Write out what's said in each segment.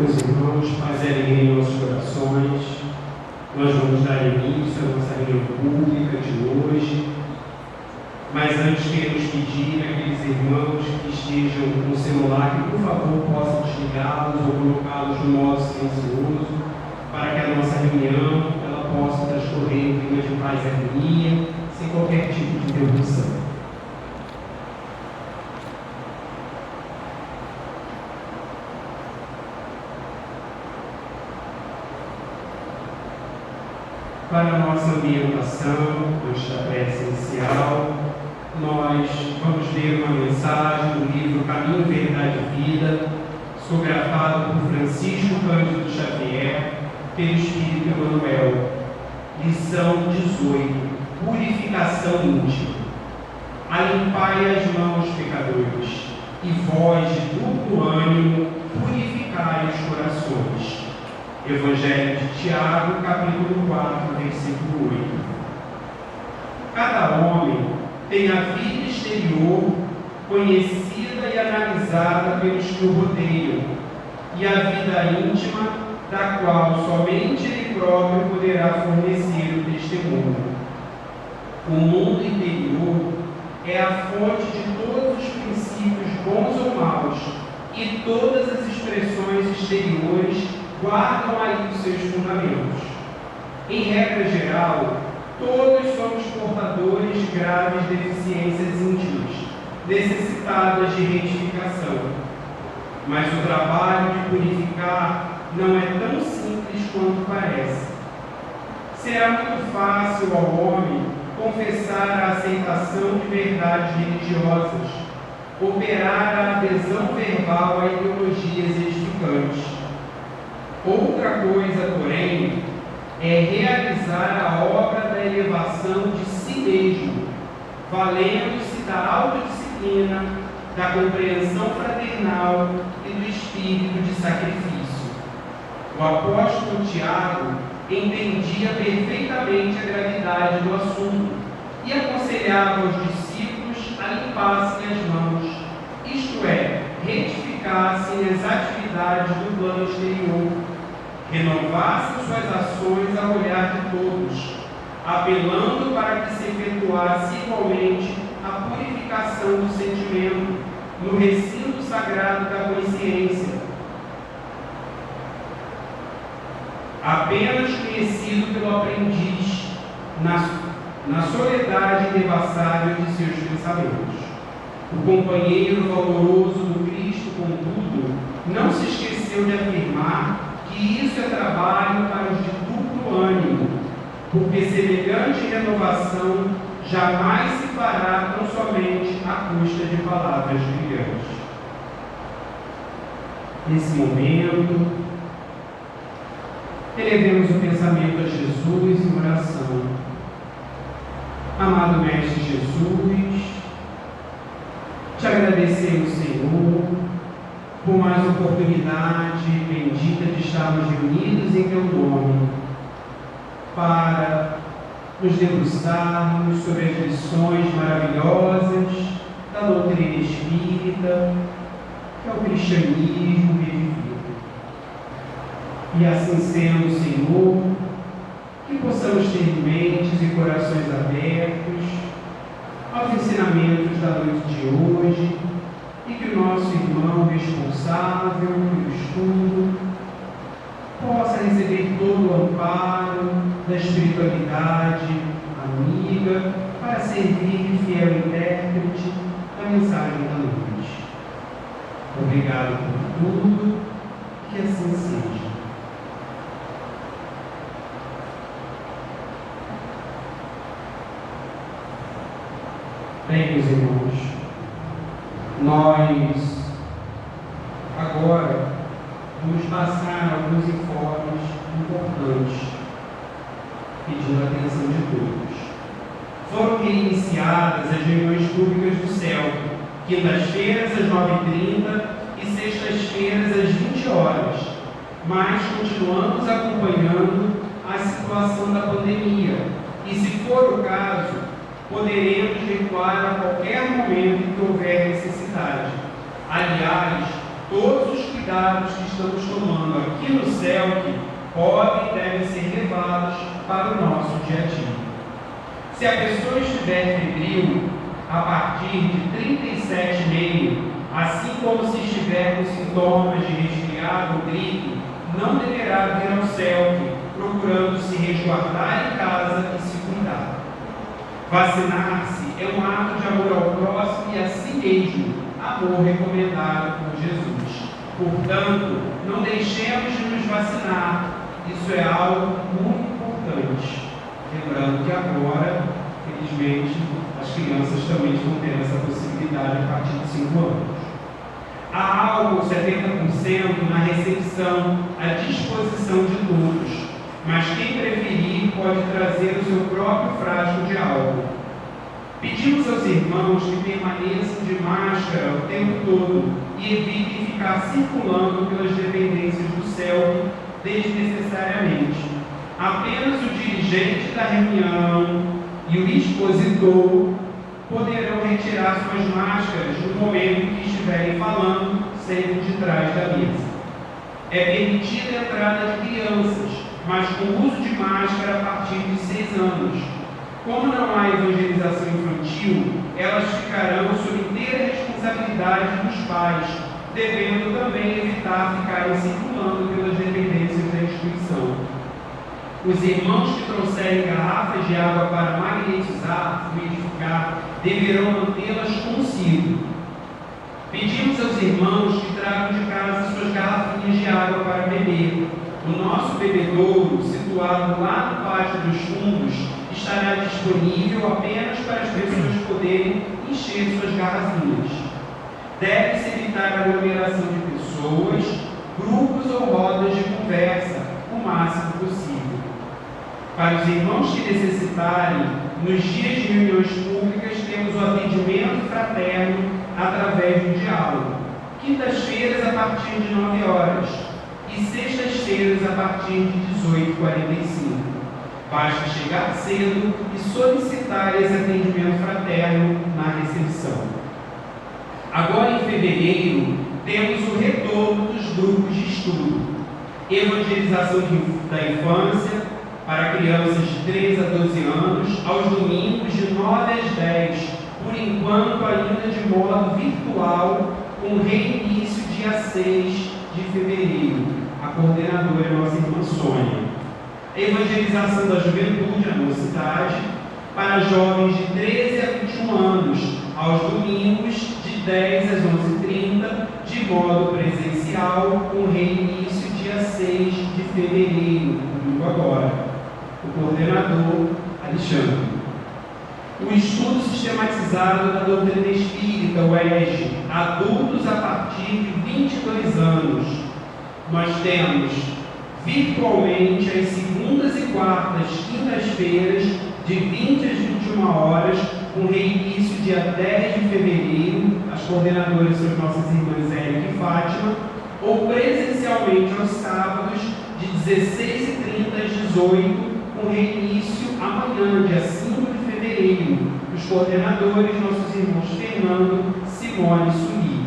Meus irmãos, paz em nossos corações. Nós vamos dar início à nossa reunião pública de hoje. Mas antes queremos pedir àqueles irmãos que estejam com o celular que, por favor, possam desligá-los ou colocá-los no modo silencioso, para que a nossa reunião ela possa transcorrer em clima de paz e harmonia, sem qualquer tipo de interrupção. Para a nossa ambientação, antes da prece inicial, nós vamos ler uma mensagem do livro Caminho, Verdade e Vida, psicografado por Francisco Cândido Xavier, pelo Espírito Emmanuel. Lição 18. Purificação íntima. Alimpai as mãos, pecadores, e vós, de duplo ânimo, purificai os corações. Evangelho de Tiago, capítulo 4, versículo 8. Cada homem tem a vida exterior conhecida e analisada pelos que o rodeiam, e a vida íntima, da qual somente ele próprio poderá fornecer o testemunho. O mundo interior é a fonte de todos os princípios bons ou maus, e todas as expressões exteriores guardam aí os seus fundamentos. Em regra geral, todos somos portadores de graves deficiências íntimas, necessitadas de retificação. Mas o trabalho de purificar não é tão simples quanto parece. Será muito fácil ao homem confessar a aceitação de verdades religiosas, operar a adesão verbal a ideologias edificantes. Outra coisa, porém, é realizar a obra da elevação de si mesmo, valendo-se da autodisciplina, da compreensão fraternal e do espírito de sacrifício. O apóstolo Tiago entendia perfeitamente a gravidade do assunto e aconselhava os discípulos a limpassem as mãos, isto é, retificassem as atividades do plano exterior, renovassem suas ações ao olhar de todos, apelando para que se efetuasse igualmente a purificação do sentimento no recinto sagrado da consciência, apenas conhecido pelo aprendiz na soledade indevassável de seus pensamentos. O companheiro valoroso do Cristo, contudo, não se esqueceu de afirmar que isso é trabalho para os de duplo ânimo, porque semelhante renovação jamais se fará tão somente à custa de palavras brilhantes. Nesse momento, elevemos o pensamento a Jesus em oração. Amado Mestre Jesus, te agradecemos, Senhor, por mais oportunidade bendita de estarmos reunidos em Teu nome, para nos debruçarmos sobre as lições maravilhosas da doutrina espírita, que é o cristianismo revivido. E assim sendo, Senhor, que possamos ter mentes e corações abertos aos ensinamentos da noite de hoje, e que o nosso irmão responsável pelo estudo possa receber todo o amparo da espiritualidade amiga para servir de fiel intérprete da mensagem da noite. Obrigado por tudo, que assim seja. Bem, meus irmãos, nós agora vamos passar alguns informes importantes, pedindo a atenção de todos. Foram reiniciadas as reuniões públicas do CEL, quintas-feiras às 9h30 e sextas-feiras às 20 horas, mas continuamos acompanhando a situação da pandemia e, se for o caso, poderemos recuar a qualquer momento que houver necessidade. Aliás, todos os cuidados que estamos tomando aqui no céu que podem e devem ser levados para o nosso dia a dia. Se a pessoa estiver febril a partir de 37,5, assim como se estiver com sintomas de resfriado ou gripe, não deverá vir ao céu, procurando se resguardar em casa e se cuidar. Vacinar-se é um ato de amor ao próximo e a si mesmo, amor recomendado por Jesus. Portanto, não deixemos de nos vacinar. Isso é algo muito importante. Lembrando que agora, felizmente, as crianças também estão tendo essa possibilidade a partir de 5 anos. Há álcool 70% na recepção, à disposição de todos, mas quem preferir pode trazer o seu próprio frasco de álcool. Pedimos aos irmãos que permaneçam de máscara o tempo todo e evitem ficar circulando pelas dependências do céu desnecessariamente. Apenas o dirigente da reunião e o expositor poderão retirar suas máscaras no momento em que estiverem falando, sempre de trás da mesa. É permitida a entrada de crianças, mas com uso de máscara a partir de 6 anos. Como não há evangelização infantil, elas ficarão sob inteira responsabilidade dos pais, devendo também evitar ficarem circulando pelas dependências da instituição. Os irmãos que trouxerem garrafas de água para magnetizar, fluidificar, deverão mantê-las consigo. Pedimos aos irmãos que tragam de casa suas garrafinhas de água para beber. O nosso bebedouro, situado lá no pátio dos fundos, estará disponível apenas para as pessoas poderem encher suas garrafinhas. Deve-se evitar a aglomeração de pessoas, grupos ou rodas de conversa, o máximo possível. Para os irmãos que necessitarem, nos dias de reuniões públicas temos o atendimento fraterno através do diálogo. Quintas-feiras a partir de 9 horas e sextas-feiras a partir de 18h45. Basta chegar cedo e solicitar esse atendimento fraterno na recepção. Agora, em fevereiro, temos o retorno dos grupos de estudo. Evangelização da infância para crianças de 3 a 12 anos, aos domingos de 9 às 10, por enquanto ainda de modo virtual, com reinício dia 6 de fevereiro. A coordenadora é nossa irmã Sônia. Evangelização da juventude, a mocidade, para jovens de 13 a 21 anos, aos domingos de 10 às 11h30, de modo presencial, com reinício dia 6 de fevereiro, domingo agora. O coordenador, Alexandre. O estudo sistematizado da doutrina espírita, o ESG, adultos a partir de 22 anos. Nós temos virtualmente às segundas e quartas, quintas-feiras, de 20 às 21 horas, com reinício dia 10 de fevereiro, as coordenadoras são as nossas irmãs Érica e Fátima, ou presencialmente aos sábados, de 16h30 às 18h, com reinício amanhã, dia 5 de fevereiro. Os coordenadores, nossos irmãos Fernando, Simone e Suni.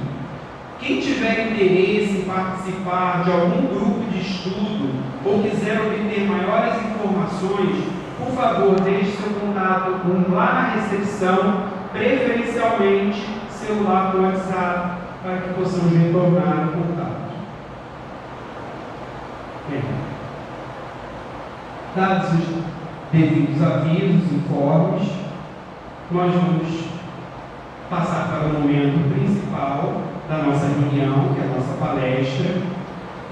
Quem tiver interesse em participar de algum grupo de estudo ou quiser obter maiores informações, por favor, deixe seu contato lá na recepção, preferencialmente celular com WhatsApp, para que possamos retornar o contato. Dados os devidos avisos, informes, nós vamos passar para o momento principal da nossa reunião, que é a nossa palestra.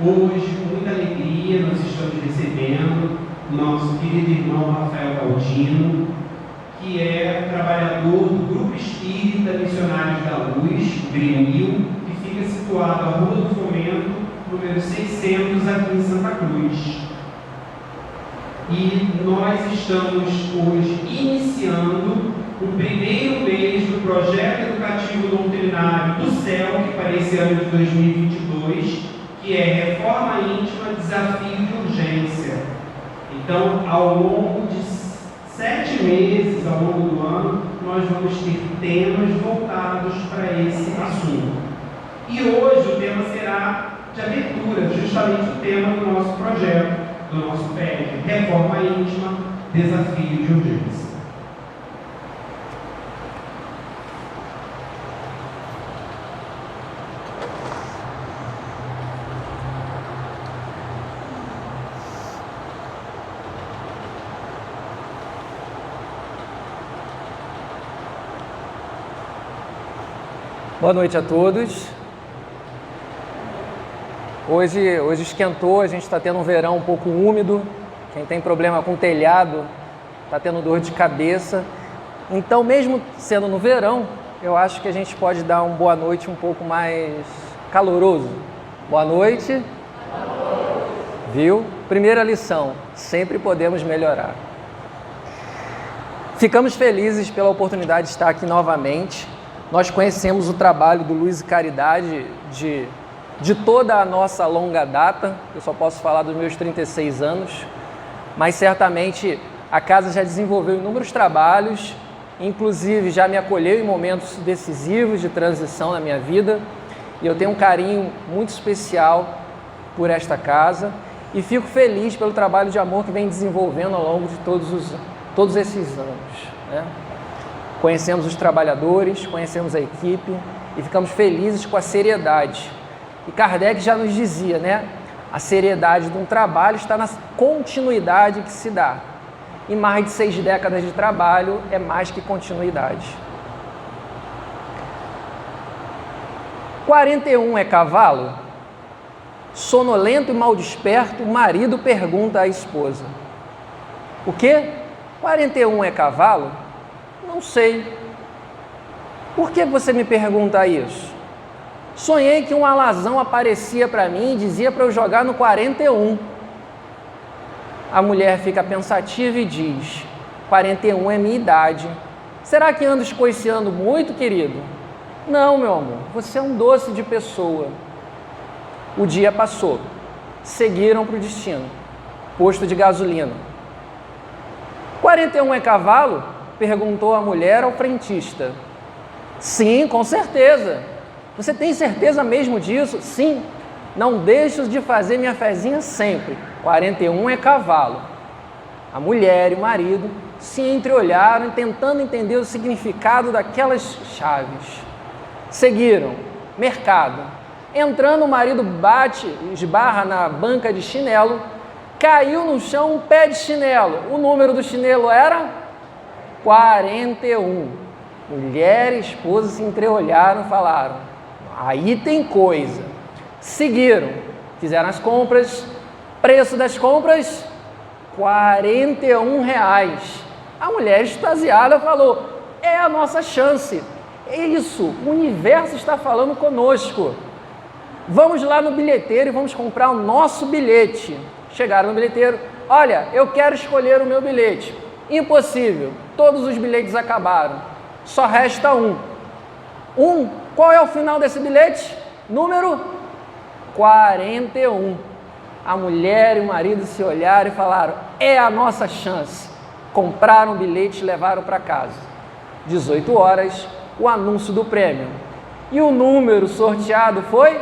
Hoje, com muita alegria, nós estamos recebendo o nosso querido irmão Rafael Galdino, que é trabalhador do Grupo Espírita Missionários da Luz, Grêmio, que fica situado à Rua do Fomento, número 600, aqui em Santa Cruz. E nós estamos hoje iniciando o primeiro mês do projeto educativo doutrinário do CEL, que para esse ano de 2022, que é Reforma Íntima, Desafio de Urgência. Então, ao longo de 7 meses, ao longo do ano, nós vamos ter temas voltados para esse assunto. E hoje o tema será de abertura, justamente o tema do nosso projeto, do nosso PED, Reforma Íntima, Desafio de Urgência. Boa noite a todos. Hoje esquentou, a gente está tendo um verão um pouco úmido. Quem tem problema com telhado está tendo dor de cabeça. Então, mesmo sendo no verão, eu acho que a gente pode dar uma boa noite um pouco mais caloroso. Boa noite. Viu? Primeira lição, sempre podemos melhorar. Ficamos felizes pela oportunidade de estar aqui novamente. Nós conhecemos o trabalho do Luz e Caridade de toda a nossa longa data. Eu só posso falar dos meus 36 anos, mas certamente a casa já desenvolveu inúmeros trabalhos, inclusive já me acolheu em momentos decisivos de transição na minha vida, e eu tenho um carinho muito especial por esta casa e fico feliz pelo trabalho de amor que vem desenvolvendo ao longo de todos esses anos, né? Conhecemos os trabalhadores, conhecemos a equipe e ficamos felizes com a seriedade. E Kardec já nos dizia, né? A seriedade de um trabalho está na continuidade que se dá. E mais de 6 décadas de trabalho é mais que continuidade. 41 é cavalo? Sonolento e mal desperto, o marido pergunta à esposa. O quê? 41 é cavalo? Não sei. Por que você me pergunta isso? Sonhei que um alazão aparecia para mim e dizia para eu jogar no 41. A mulher fica pensativa e diz, 41 é minha idade. Será que ando escoiciando muito, querido? Não, meu amor, você é um doce de pessoa. O dia passou. Seguiram para o destino. Posto de gasolina. 41 é cavalo? Perguntou a mulher ao frentista. Sim, com certeza. Você tem certeza mesmo disso? Sim. Não deixo de fazer minha fezinha sempre. 41 é cavalo. A mulher e o marido se entreolharam, tentando entender o significado daquelas chaves. Seguiram. Mercado. Entrando, o marido esbarra na banca de chinelo, caiu no chão um pé de chinelo. O número do chinelo era 41. Mulher e esposa se entreolharam e falaram, aí tem coisa. Seguiram, fizeram as compras, preço das compras, R$41. A mulher extasiada falou, é a nossa chance, é isso, o universo está falando conosco. Vamos lá no bilheteiro e vamos comprar o nosso bilhete. Chegaram no bilheteiro, olha, eu quero escolher o meu bilhete. Impossível, todos os bilhetes acabaram, só resta um. Qual é o final desse bilhete? Número 41. A mulher e o marido se olharam e falaram, é a nossa chance. Compraram o bilhete e levaram para casa. 18 horas, o anúncio do prêmio. E o número sorteado foi?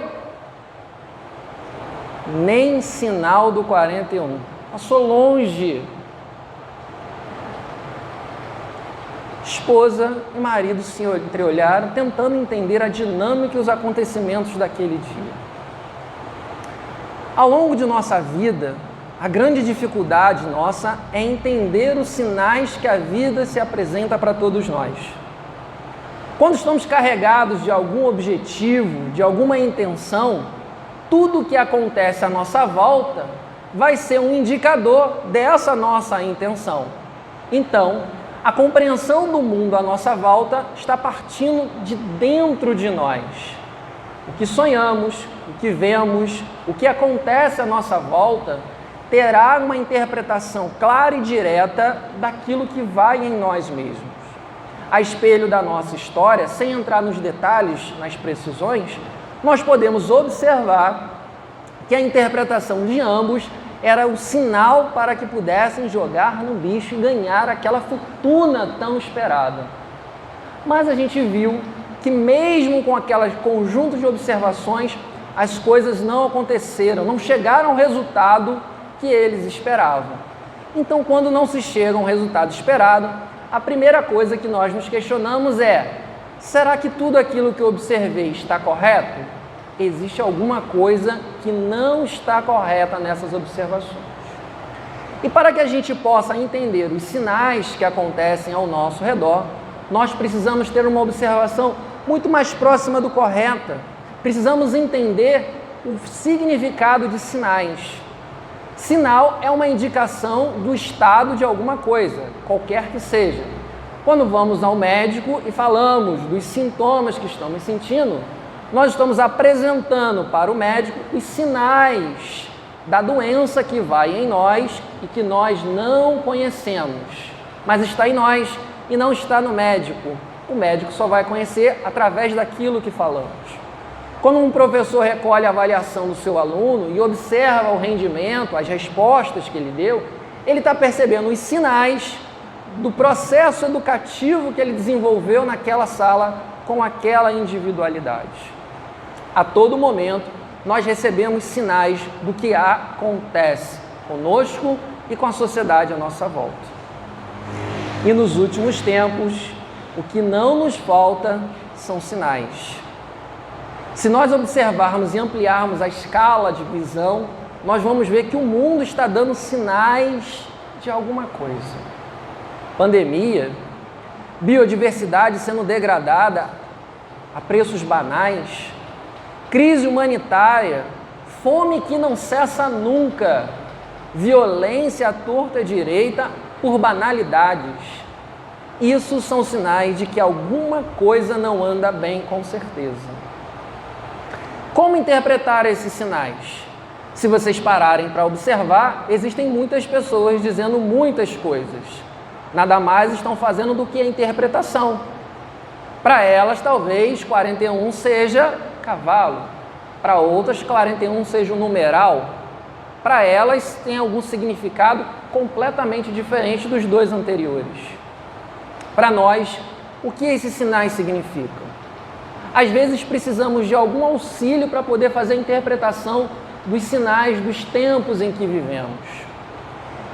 Nem sinal do 41. Passou longe. Esposa e marido se entreolharam, tentando entender a dinâmica e os acontecimentos daquele dia. Ao longo de nossa vida, a grande dificuldade nossa é entender os sinais que a vida se apresenta para todos nós. Quando estamos carregados de algum objetivo, de alguma intenção, tudo o que acontece à nossa volta vai ser um indicador dessa nossa intenção. Então, a compreensão do mundo à nossa volta está partindo de dentro de nós. O que sonhamos, o que vemos, o que acontece à nossa volta terá uma interpretação clara e direta daquilo que vai em nós mesmos. A espelho da nossa história, sem entrar nos detalhes, nas precisões, nós podemos observar que a interpretação de ambos era o sinal para que pudessem jogar no bicho e ganhar aquela fortuna tão esperada. Mas a gente viu que mesmo com aquele conjunto de observações, as coisas não aconteceram, não chegaram ao resultado que eles esperavam. Então, quando não se chega a um resultado esperado, a primeira coisa que nós nos questionamos é: será que tudo aquilo que eu observei está correto? Existe alguma coisa que não está correta nessas observações. E para que a gente possa entender os sinais que acontecem ao nosso redor, nós precisamos ter uma observação muito mais próxima do correta. Precisamos entender o significado de sinais. Sinal é uma indicação do estado de alguma coisa, qualquer que seja. Quando vamos ao médico e falamos dos sintomas que estamos sentindo, nós estamos apresentando para o médico os sinais da doença que vai em nós e que nós não conhecemos, mas está em nós e não está no médico. O médico só vai conhecer através daquilo que falamos. Quando um professor recolhe a avaliação do seu aluno e observa o rendimento, as respostas que ele deu, ele está percebendo os sinais do processo educativo que ele desenvolveu naquela sala com aquela individualidade. A todo momento, nós recebemos sinais do que acontece conosco e com a sociedade à nossa volta. E nos últimos tempos, o que não nos falta são sinais. Se nós observarmos e ampliarmos a escala de visão, nós vamos ver que o mundo está dando sinais de alguma coisa. Pandemia, biodiversidade sendo degradada a preços banais, crise humanitária, fome que não cessa nunca, violência à torta e direita por banalidades. Isso são sinais de que alguma coisa não anda bem, com certeza. Como interpretar esses sinais? Se vocês pararem para observar, existem muitas pessoas dizendo muitas coisas. Nada mais estão fazendo do que a interpretação. Para elas, talvez 41 seja cavalo. Para outras, 41 seja um numeral. Para elas, tem algum significado completamente diferente dos dois anteriores. Para nós, o que esses sinais significam? Às vezes precisamos de algum auxílio para poder fazer a interpretação dos sinais dos tempos em que vivemos.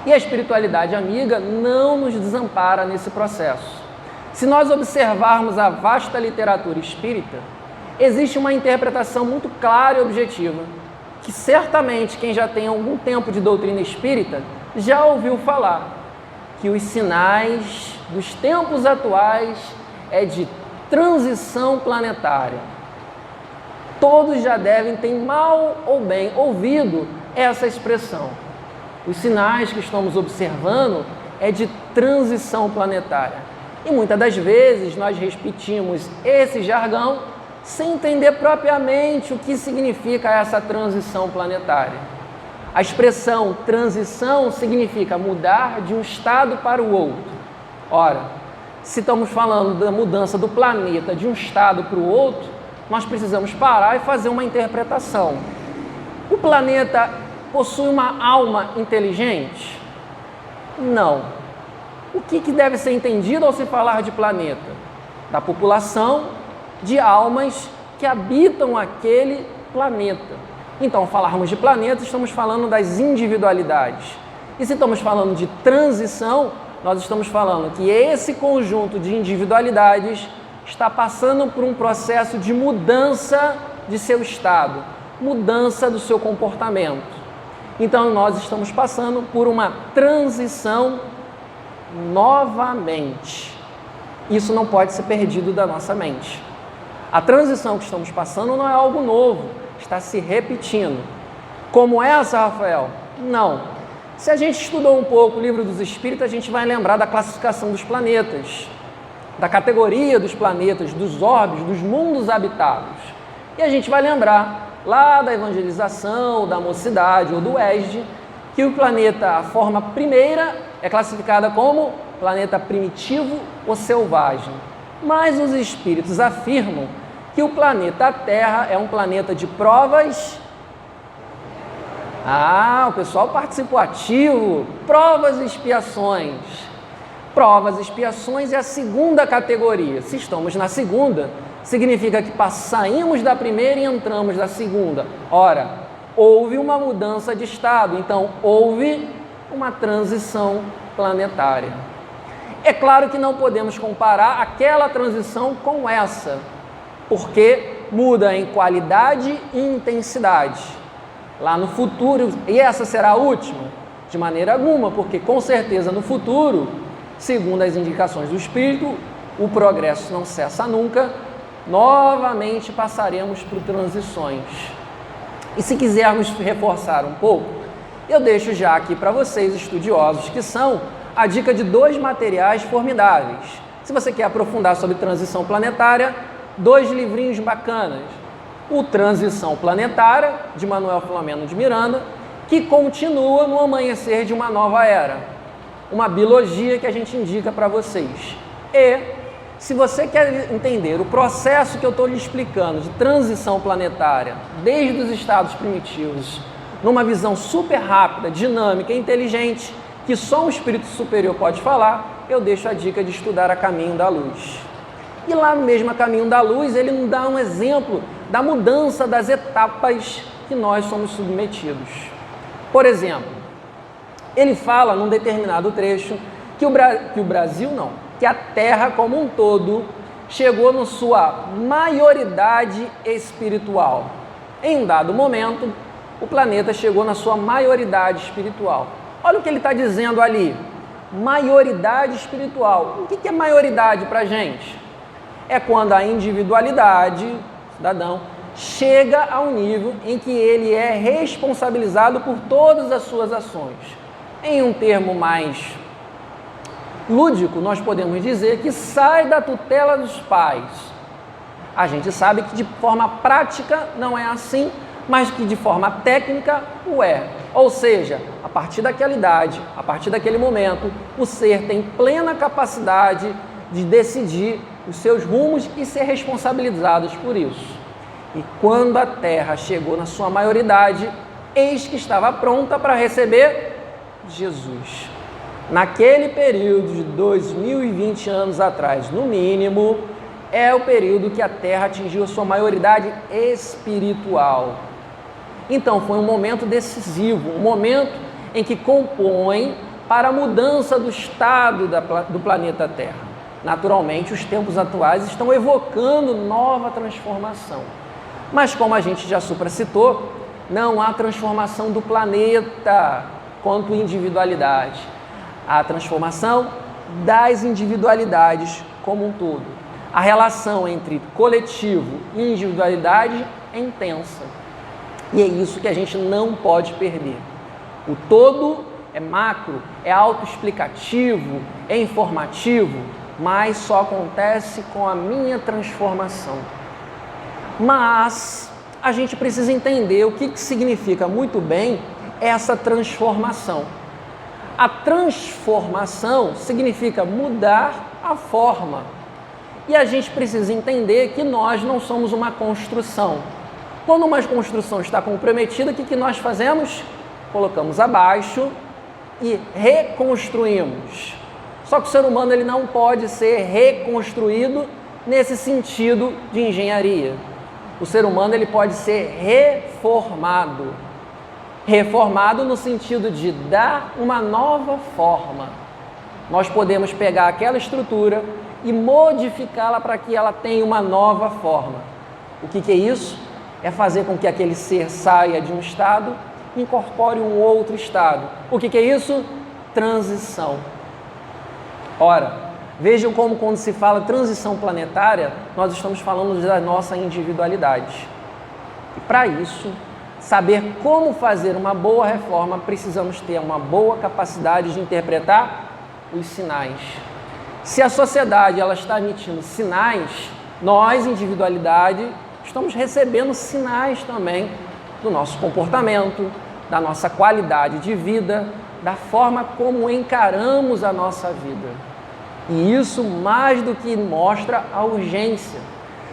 E a espiritualidade amiga não nos desampara nesse processo. Se nós observarmos a vasta literatura espírita, existe uma interpretação muito clara e objetiva, que certamente quem já tem algum tempo de doutrina espírita já ouviu falar, que os sinais dos tempos atuais é de transição planetária. Todos já devem ter mal ou bem ouvido essa expressão. Os sinais que estamos observando é de transição planetária. E muitas das vezes nós repetimos esse jargão sem entender propriamente o que significa essa transição planetária. A expressão transição significa mudar de um estado para o outro. Ora, se estamos falando da mudança do planeta de um estado para o outro, nós precisamos parar e fazer uma interpretação. O planeta possui uma alma inteligente? Não. O que deve ser entendido ao se falar de planeta? Da população de almas que habitam aquele planeta. Então, ao falarmos de planeta, estamos falando das individualidades. E se estamos falando de transição, nós estamos falando que esse conjunto de individualidades está passando por um processo de mudança de seu estado, mudança do seu comportamento. Então, nós estamos passando por uma transição novamente. Isso não pode ser perdido da nossa mente. A transição que estamos passando não é algo novo, está se repetindo. Como essa, Rafael? Não. Se a gente estudou um pouco o Livro dos Espíritos, a gente vai lembrar da classificação dos planetas, da categoria dos planetas, dos orbes, dos mundos habitados. E a gente vai lembrar lá da evangelização, da mocidade ou do ESD, que o planeta, a forma primeira, é classificada como planeta primitivo ou selvagem. Mas os espíritos afirmam que o planeta Terra é um planeta de provas. O pessoal participou ativo. Provas e expiações. Provas e expiações é a segunda categoria. Se estamos na segunda, significa que saímos da primeira e entramos na segunda. Ora, houve uma mudança de estado, então houve uma transição planetária. É claro que não podemos comparar aquela transição com essa, porque muda em qualidade e intensidade. Lá no futuro, e essa será a última? De maneira alguma, porque com certeza no futuro, segundo as indicações do Espírito, o progresso não cessa nunca, novamente passaremos por transições. E se quisermos reforçar um pouco, eu deixo já aqui para vocês, estudiosos que são, a dica de 2 materiais formidáveis. Se você quer aprofundar sobre transição planetária, 2 livrinhos bacanas. O Transição Planetária, de Manuel Filomeno de Miranda, que continua no amanhecer de uma nova era. Uma biologia que a gente indica para vocês. E, se você quer entender o processo que eu estou lhe explicando de transição planetária, desde os estados primitivos, numa visão super rápida, dinâmica e inteligente, que só um espírito superior pode falar, eu deixo a dica de estudar A Caminho da Luz. E lá mesmo A Caminho da Luz, ele nos dá um exemplo da mudança das etapas que nós somos submetidos. Por exemplo, ele fala num determinado trecho que a Terra como um todo chegou na sua maioridade espiritual. Em um dado momento, o planeta chegou na sua maioridade espiritual. Olha o que ele está dizendo ali, maioridade espiritual. O que é maioridade para a gente? É quando a individualidade, cidadão, chega ao nível em que ele é responsabilizado por todas as suas ações. Em um termo mais lúdico, nós podemos dizer que sai da tutela dos pais. A gente sabe que de forma prática não é assim, mas que de forma técnica o é. Ou seja, a partir daquela idade, a partir daquele momento, o ser tem plena capacidade de decidir os seus rumos e ser responsabilizados por isso. E quando a Terra chegou na sua maioridade, eis que estava pronta para receber Jesus. Naquele período de 2020 anos atrás, no mínimo, é o período que a Terra atingiu a sua maioridade espiritual. Então foi um momento decisivo, um momento em que compõe para a mudança do estado do planeta Terra. Naturalmente, os tempos atuais estão evocando nova transformação. Mas como a gente já supracitou, não há transformação do planeta quanto individualidade. Há transformação das individualidades como um todo. A relação entre coletivo e individualidade é intensa. E é isso que a gente não pode perder. O todo é macro, é autoexplicativo, é informativo, mas só acontece com a minha transformação. Mas a gente precisa entender o que significa muito bem essa transformação. A transformação significa mudar a forma. E a gente precisa entender que nós não somos uma construção. Quando uma construção está comprometida, o que nós fazemos? Colocamos abaixo e reconstruímos. Só que o ser humano ele não pode ser reconstruído nesse sentido de engenharia. O ser humano ele pode ser reformado. Reformado no sentido de dar uma nova forma. Nós podemos pegar aquela estrutura e modificá-la para que ela tenha uma nova forma. O que é isso? É fazer com que aquele ser saia de um estado e incorpore um outro estado. O que é isso? Transição. Ora, vejam como quando se fala transição planetária, nós estamos falando da nossa individualidade. E para isso, saber como fazer uma boa reforma, precisamos ter uma boa capacidade de interpretar os sinais. Se a sociedade ela está emitindo sinais, nós, individualidade, estamos recebendo sinais também do nosso comportamento, da nossa qualidade de vida, da forma como encaramos a nossa vida. E isso mais do que mostra a urgência.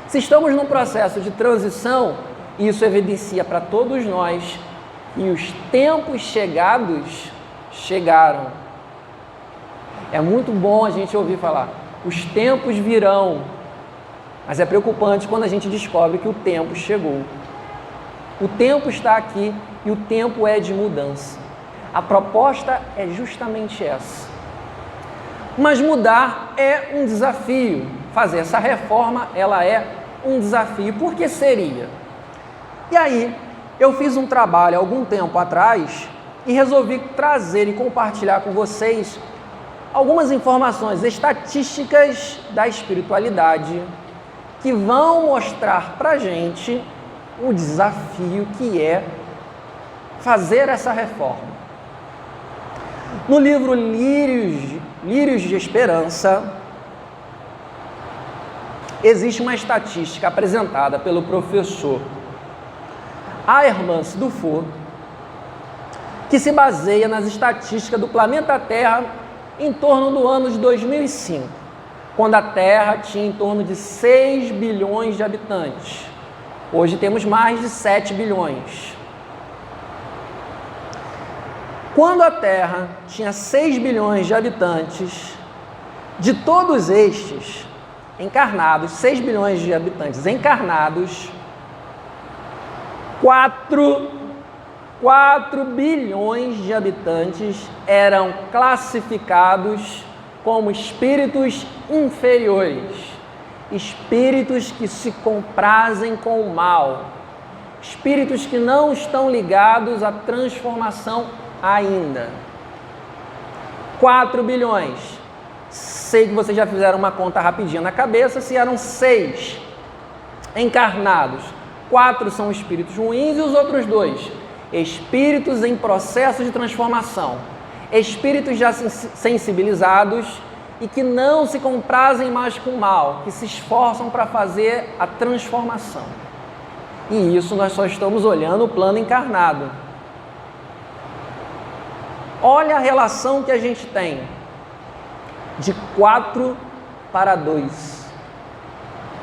Se estamos num processo de transição, isso evidencia para todos nós que os tempos chegados chegaram. É muito bom a gente ouvir falar, os tempos virão. Mas é preocupante quando a gente descobre que o tempo chegou. O tempo está aqui e o tempo é de mudança. A proposta é justamente essa. Mas mudar é um desafio. Fazer essa reforma, ela é um desafio. Por que seria? E aí, eu fiz um trabalho há algum tempo atrás e resolvi trazer e compartilhar com vocês algumas informações estatísticas da espiritualidade que vão mostrar para a gente o desafio que é fazer essa reforma. No livro Lírios de Esperança, existe uma estatística apresentada pelo professor Hermance Dufour, que se baseia nas estatísticas do planeta Terra em torno do ano de 2005, quando a Terra tinha em torno de 6 bilhões de habitantes. Hoje temos mais de 7 bilhões. Quando a Terra tinha 6 bilhões de habitantes, de todos estes encarnados, 6 bilhões de habitantes encarnados, 4 bilhões de habitantes eram classificados como espíritos inferiores, espíritos que se comprazem com o mal, espíritos que não estão ligados à transformação ainda. 4 bilhões. Sei que vocês já fizeram uma conta rapidinha na cabeça, se eram 6 encarnados, 4 são espíritos ruins e os outros 2, espíritos em processo de transformação, espíritos já sensibilizados e que não se comprazem mais com o mal, que se esforçam para fazer a transformação. E isso nós só estamos olhando o plano encarnado. Olha a relação que a gente tem de 4 para 2.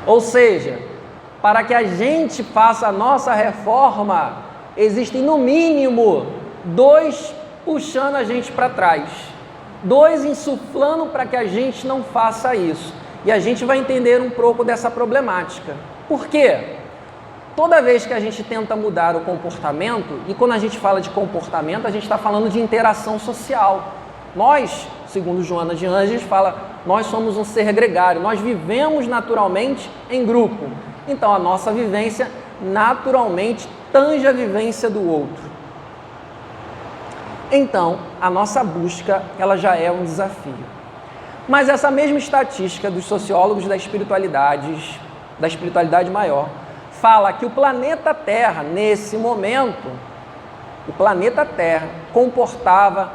Ou seja, para que a gente faça a nossa reforma, existem no mínimo 2 puxando a gente para trás, 2 insuflando para que a gente não faça isso. E a gente vai entender um pouco dessa problemática. Por quê? Toda vez que a gente tenta mudar o comportamento, e quando a gente fala de comportamento, a gente está falando de interação social. Nós, segundo Joana de Ângeles, fala, nós somos um ser gregário, nós vivemos naturalmente em grupo. Então, a nossa vivência naturalmente tange a vivência do outro. Então, a nossa busca, ela já é um desafio. Mas essa mesma estatística dos sociólogos da espiritualidade maior, fala que o planeta Terra, nesse momento, o planeta Terra comportava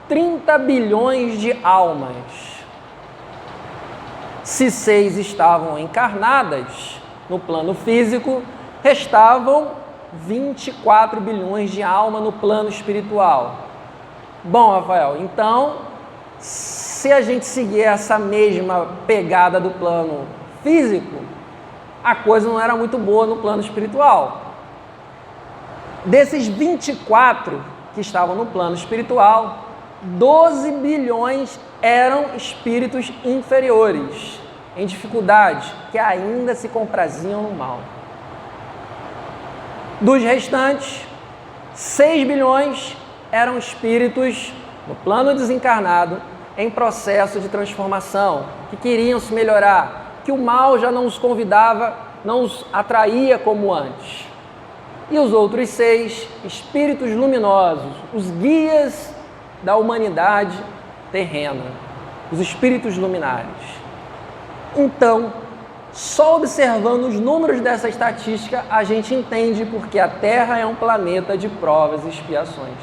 30 bilhões de almas. Se 6 estavam encarnadas no plano físico, restavam 24 bilhões de almas no plano espiritual. Bom, Rafael, então, se a gente seguir essa mesma pegada do plano físico, a coisa não era muito boa no plano espiritual. Desses 24 que estavam no plano espiritual, 12 bilhões eram espíritos inferiores, em dificuldade, que ainda se compraziam no mal. Dos restantes, 6 bilhões eram espíritos no plano desencarnado, em processo de transformação, que queriam se melhorar, que o mal já não os convidava, não os atraía como antes. E os outros 6, espíritos luminosos, os guias da humanidade terrena, os espíritos luminares. Então, só observando os números dessa estatística, a gente entende porque a Terra é um planeta de provas e expiações.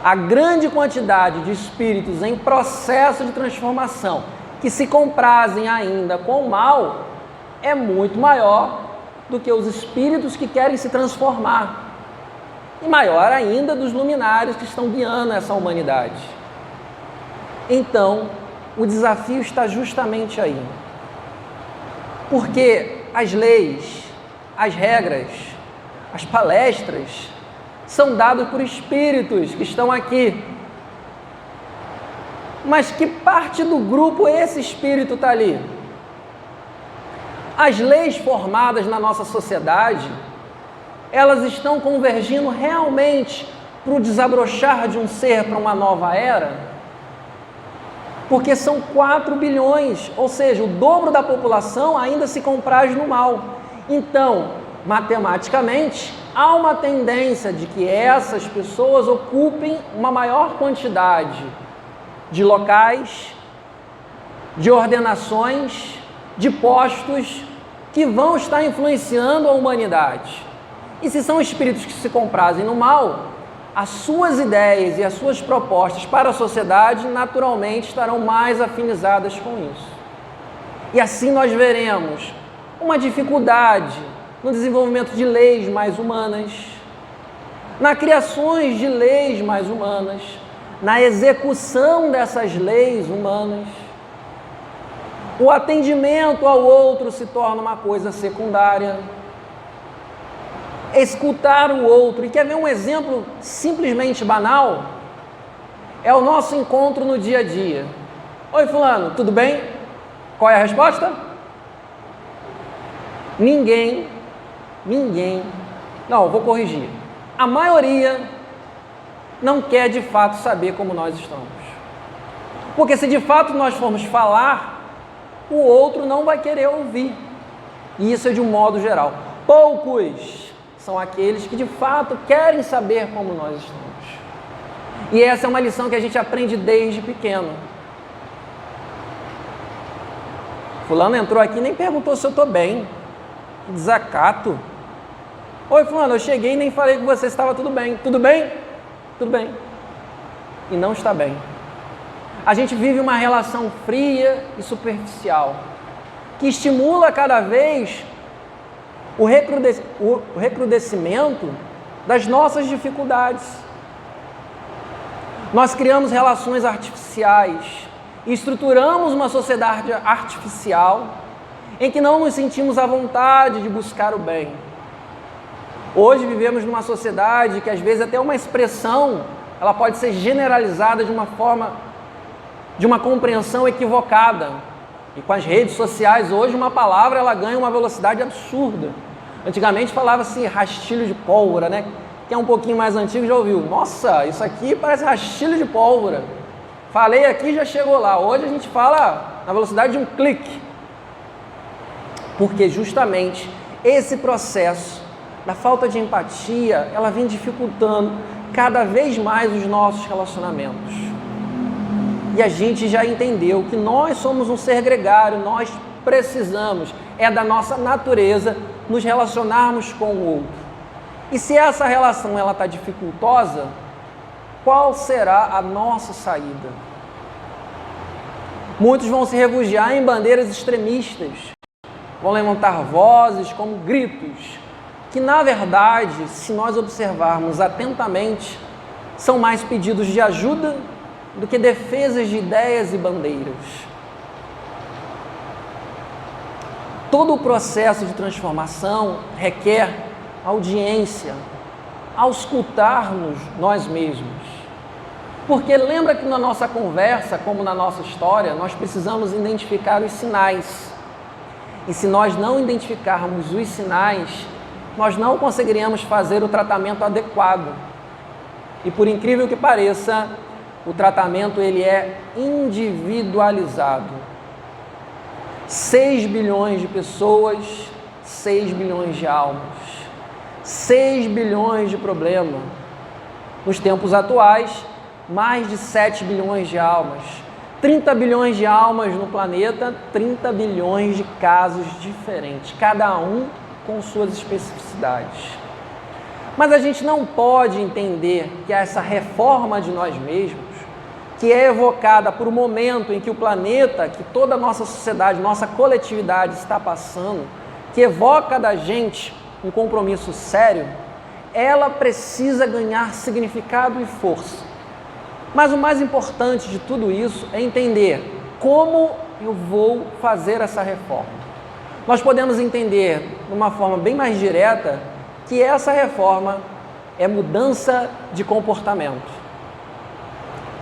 A grande quantidade de espíritos em processo de transformação que se comprazem ainda com o mal é muito maior do que os espíritos que querem se transformar. E maior ainda dos luminares que estão guiando essa humanidade. Então, o desafio está justamente aí. Porque as leis, as regras, as palestras são dadas por espíritos que estão aqui. Mas que parte do grupo esse espírito está ali? As leis formadas na nossa sociedade, elas estão convergindo realmente para o desabrochar de um ser para uma nova era? Porque são 4 bilhões, ou seja, o dobro da população ainda se compraz no mal. Então, matematicamente, há uma tendência de que essas pessoas ocupem uma maior quantidade de locais, de ordenações, de postos que vão estar influenciando a humanidade. E se são espíritos que se comprazem no mal, as suas ideias e as suas propostas para a sociedade naturalmente estarão mais afinizadas com isso. E assim nós veremos uma dificuldade no desenvolvimento de leis mais humanas, na criação de leis mais humanas, na execução dessas leis humanas. O atendimento ao outro se torna uma coisa secundária. Escutar o outro. E quer ver um exemplo simplesmente banal? É o nosso encontro no dia a dia. Oi, fulano, tudo bem? Qual é a resposta? Ninguém, não, vou corrigir. A maioria não quer de fato saber como nós estamos. Porque se de fato nós formos falar, o outro não vai querer ouvir. E isso é de um modo geral. Poucos são aqueles que de fato querem saber como nós estamos. E essa é uma lição que a gente aprende desde pequeno. Fulano entrou aqui e nem perguntou se eu estou bem. Que desacato. Oi, fulano, eu cheguei e nem falei com você se estava tudo bem. Tudo bem? Tudo bem. E não está bem. A gente vive uma relação fria e superficial, que estimula cada vez o recrudescimento das nossas dificuldades. Nós criamos relações artificiais e estruturamos uma sociedade artificial em que não nos sentimos à vontade de buscar o bem. Hoje vivemos numa sociedade que às vezes até uma expressão ela pode ser generalizada de uma forma, de uma compreensão equivocada. E com as redes sociais hoje uma palavra ela ganha uma velocidade absurda. Antigamente falava-se rastilho de pólvora, né? Quem é um pouquinho mais antigo já ouviu. Nossa, isso aqui parece rastilho de pólvora. Falei aqui já chegou lá. Hoje a gente fala na velocidade de um clique. Porque justamente esse processo da falta de empatia, ela vem dificultando cada vez mais os nossos relacionamentos. E a gente já entendeu que nós somos um ser gregário, nós precisamos, é da nossa natureza, nos relacionarmos com o outro. E se essa relação ela está dificultosa, qual será a nossa saída? Muitos vão se refugiar em bandeiras extremistas, vão levantar vozes como gritos, que na verdade, se nós observarmos atentamente, são mais pedidos de ajuda do que defesas de ideias e bandeiras. Todo o processo de transformação requer audiência, auscultarmos nós mesmos. Porque lembra que na nossa conversa, como na nossa história, nós precisamos identificar os sinais. E se nós não identificarmos os sinais, nós não conseguiríamos fazer o tratamento adequado. E por incrível que pareça, o tratamento ele é individualizado. 6 bilhões de pessoas, 6 bilhões de almas, 6 bilhões de problemas. Nos tempos atuais, mais de 7 bilhões de almas. 30 bilhões de almas no planeta, 30 bilhões de casos diferentes, cada um com suas especificidades. Mas a gente não pode entender que essa reforma de nós mesmos, que é evocada por um momento em que o planeta, que toda a nossa sociedade, nossa coletividade está passando, que evoca da gente um compromisso sério, ela precisa ganhar significado e força. Mas o mais importante de tudo isso é entender como eu vou fazer essa reforma. Nós podemos entender de uma forma bem mais direta que essa reforma é mudança de comportamento.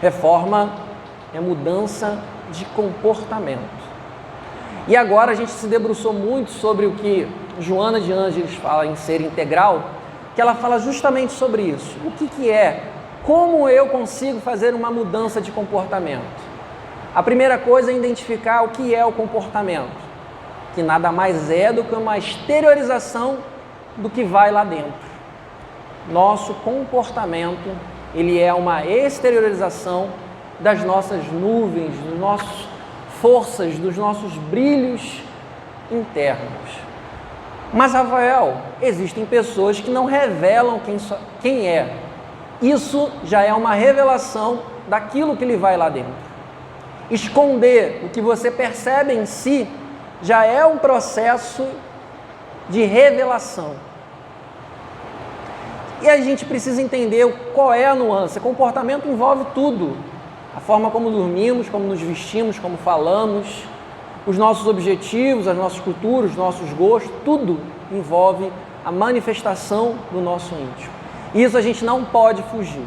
Reforma é mudança de comportamento. E agora a gente se debruçou muito sobre o que Joana de Ângeles fala em ser integral, que ela fala justamente sobre isso. O que é? Como eu consigo fazer uma mudança de comportamento? A primeira coisa é identificar o que é o comportamento, que nada mais é do que uma exteriorização do que vai lá dentro. Nosso comportamento, ele é uma exteriorização das nossas nuvens, das nossas forças, dos nossos brilhos internos. Mas, Rafael, existem pessoas que não revelam quem é. Isso já é uma revelação daquilo que lhe vai lá dentro. Esconder o que você percebe em si já é um processo de revelação. E a gente precisa entender qual é a nuance. Comportamento envolve tudo. A forma como dormimos, como nos vestimos, como falamos, os nossos objetivos, as nossas culturas, os nossos gostos, tudo envolve a manifestação do nosso íntimo. E isso a gente não pode fugir.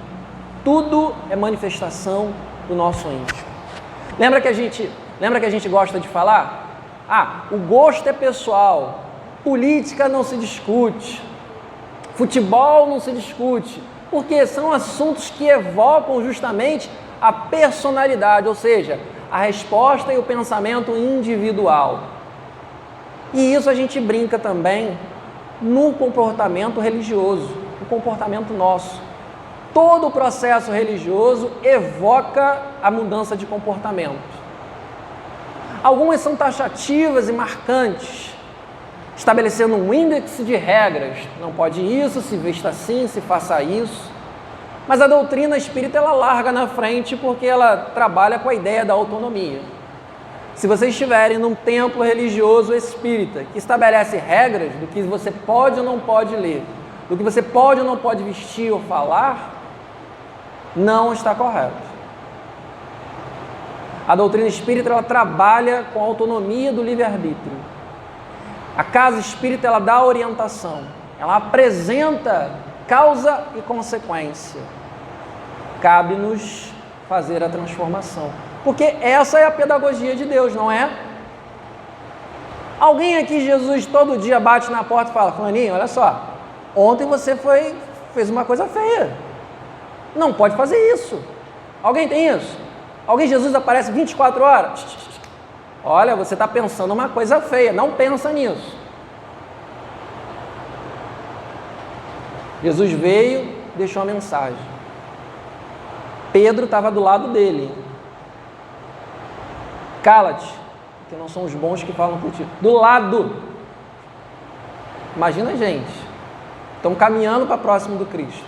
Tudo é manifestação do nosso íntimo. Lembra que a gente gosta de falar? O gosto é pessoal, política não se discute, futebol não se discute, porque são assuntos que evocam justamente a personalidade, ou seja, a resposta e o pensamento individual. E isso a gente brinca também no comportamento religioso, no comportamento nosso. Todo o processo religioso evoca a mudança de comportamento. Algumas são taxativas e marcantes, estabelecendo um índice de regras. Não pode isso, se vista assim, se faça isso. Mas a doutrina espírita, ela larga na frente porque ela trabalha com a ideia da autonomia. Se vocês estiverem num templo religioso espírita que estabelece regras do que você pode ou não pode ler, do que você pode ou não pode vestir ou falar, não está correto. A doutrina espírita, ela trabalha com a autonomia do livre-arbítrio. A casa espírita, ela dá orientação, ela apresenta causa e consequência. Cabe-nos fazer a transformação, porque essa é a pedagogia de Deus, não é? Alguém aqui, Jesus, todo dia bate na porta e fala: Fulaninho, olha só, ontem você fez uma coisa feia, não pode fazer isso. Alguém tem isso? Alguém, Jesus aparece 24 horas? Olha, você está pensando uma coisa feia, não pensa nisso. Jesus veio, deixou uma mensagem. Pedro estava do lado dele. Cala-te, que não são os bons que falam contigo. Do lado. Imagina a gente. Estamos caminhando para próximo do Cristo.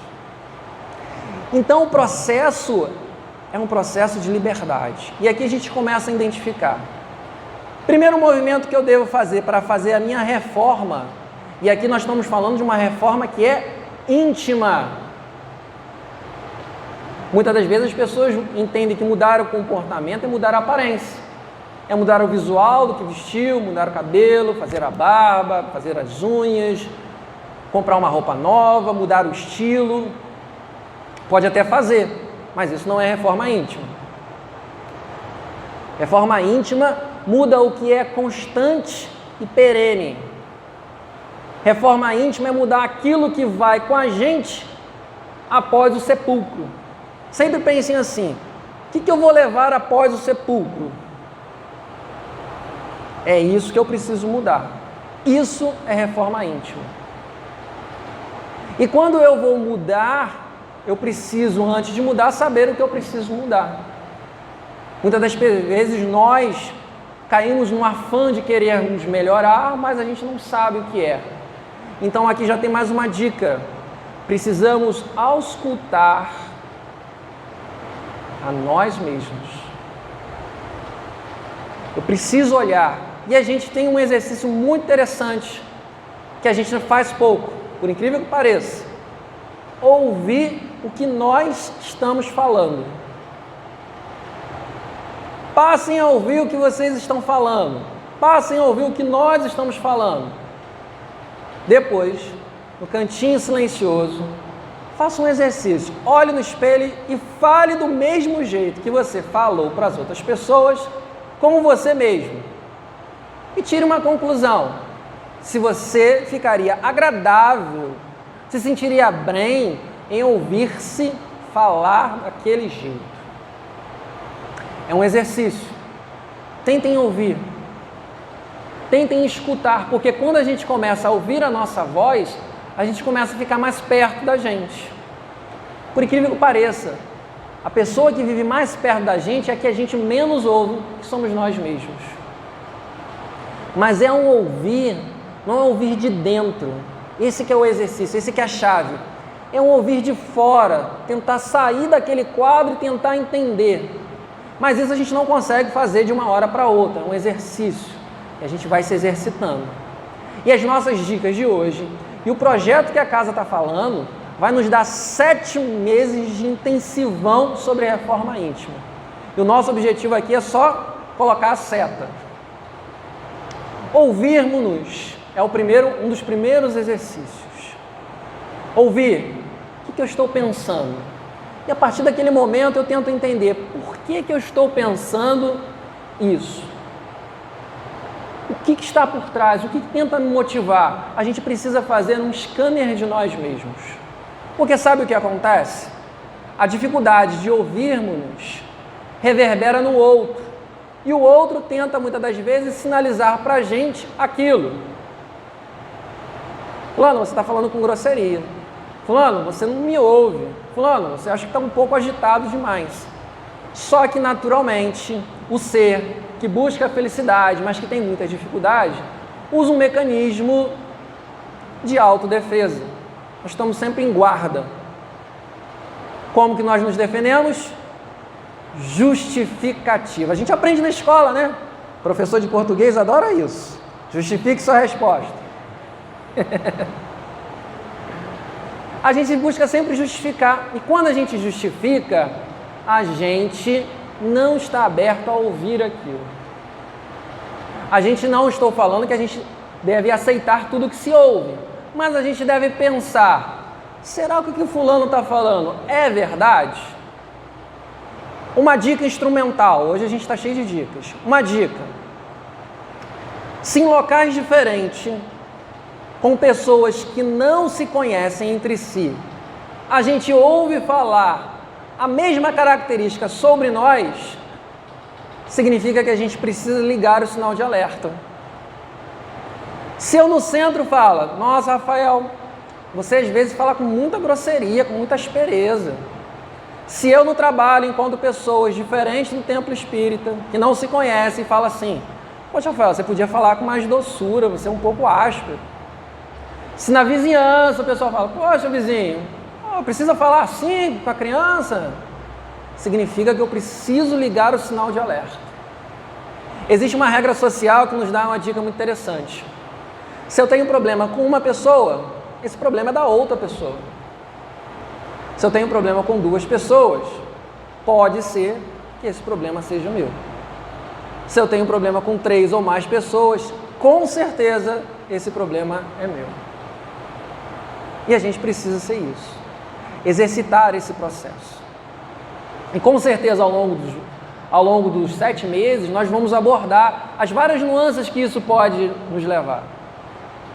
Então o processo é um processo de liberdade. E aqui a gente começa a identificar. Primeiro movimento que eu devo fazer para fazer a minha reforma, e aqui nós estamos falando de uma reforma que é íntima. Muitas das vezes as pessoas entendem que mudar o comportamento é mudar a aparência, é mudar o visual do que vestiu, mudar o cabelo, fazer a barba, fazer as unhas, comprar uma roupa nova, mudar o estilo. Pode até fazer, mas isso não é reforma íntima. Reforma íntima muda o que é constante e perene. Reforma íntima é mudar aquilo que vai com a gente após o sepulcro. Sempre pensem assim: o que eu vou levar após o sepulcro? É isso que eu preciso mudar. Isso é reforma íntima. E quando eu vou mudar, eu preciso, antes de mudar, saber o que eu preciso mudar. Muitas das vezes nós caímos num afã de querermos melhorar, mas a gente não sabe o que é. Então aqui já tem mais uma dica. Precisamos auscultar a nós mesmos. Eu preciso olhar. E a gente tem um exercício muito interessante que a gente faz pouco, por incrível que pareça. Ouvir o que nós estamos falando. Passem a ouvir o que vocês estão falando. Passem a ouvir o que nós estamos falando. Depois, no cantinho silencioso, faça um exercício. Olhe no espelho e fale do mesmo jeito que você falou para as outras pessoas, como você mesmo. e tire uma conclusão. Se você ficaria agradável, se sentiria bem em ouvir-se falar daquele jeito. É um exercício. Tentem ouvir. Tentem escutar, porque quando a gente começa a ouvir a nossa voz, a gente começa a ficar mais perto da gente. Por incrível que pareça, a pessoa que vive mais perto da gente é a que a gente menos ouve, que somos nós mesmos. Mas é um ouvir, não é um ouvir de dentro. Esse que é o exercício, esse que é a chave. É um ouvir de fora, tentar sair daquele quadro e tentar entender. Mas isso a gente não consegue fazer de uma hora para outra, é um exercício. E a gente vai se exercitando. E as nossas dicas de hoje, e o projeto que a casa está falando, vai nos dar 7 meses de intensivão sobre reforma íntima. E o nosso objetivo aqui é só colocar a seta. Ouvirmos-nos é um dos primeiros exercícios. Ouvir, o que eu estou pensando? E a partir daquele momento eu tento entender por que eu estou pensando isso. O que está por trás? O que tenta me motivar? A gente precisa fazer um scanner de nós mesmos. Porque sabe o que acontece? A dificuldade de ouvirmos-nos reverbera no outro. E o outro tenta, muitas das vezes, sinalizar para a gente aquilo. Fulano, você está falando com grosseria. Fulano, você não me ouve. Fulano, você acha que está um pouco agitado demais. Só que, naturalmente, o ser que busca a felicidade, mas que tem muita dificuldade, usa um mecanismo de autodefesa. Nós estamos sempre em guarda. Como que nós nos defendemos? Justificativa. A gente aprende na escola, né? O professor de português adora isso. Justifique sua resposta. A gente busca sempre justificar. E quando a gente justifica, a gente não está aberto a ouvir aquilo. A gente não estou falando que a gente deve aceitar tudo que se ouve, mas a gente deve pensar, será que o que fulano está falando é verdade? Uma dica instrumental, hoje a gente está cheio de dicas. Uma dica, se em locais diferentes, com pessoas que não se conhecem entre si, a gente ouve falar a mesma característica sobre nós, significa que a gente precisa ligar o sinal de alerta. Se eu no centro falo, nossa, Rafael, você às vezes fala com muita grosseria, com muita aspereza. Se eu no trabalho encontro pessoas diferentes do templo espírita, que não se conhecem e falam assim, poxa, Rafael, você podia falar com mais doçura, você é um pouco áspero. Se na vizinhança o pessoal fala, poxa, vizinho, precisa falar assim com a criança? Significa que eu preciso ligar o sinal de alerta. Existe uma regra social que nos dá uma dica muito interessante. Se eu tenho um problema com uma pessoa, esse problema é da outra pessoa. Se eu tenho um problema com 2 pessoas, pode ser que esse problema seja meu. Se eu tenho um problema com 3 ou mais pessoas, com certeza esse problema é meu. E a gente precisa ser isso. Exercitar esse processo. E com certeza ao longo dos 7 meses nós vamos abordar as várias nuances que isso pode nos levar.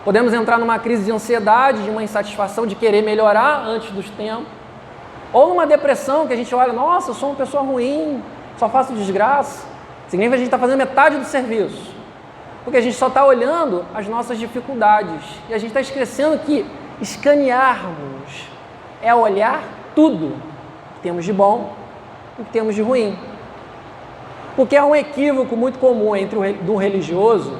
Podemos entrar numa crise de ansiedade, de uma insatisfação de querer melhorar antes dos tempos, ou numa depressão que a gente olha, nossa, eu sou uma pessoa ruim, só faço desgraça. Significa que a gente está fazendo metade do serviço, porque a gente só está olhando as nossas dificuldades e a gente está esquecendo que escanearmos é olhar tudo que temos de bom e que temos de ruim. Porque há um equívoco muito comum do religioso,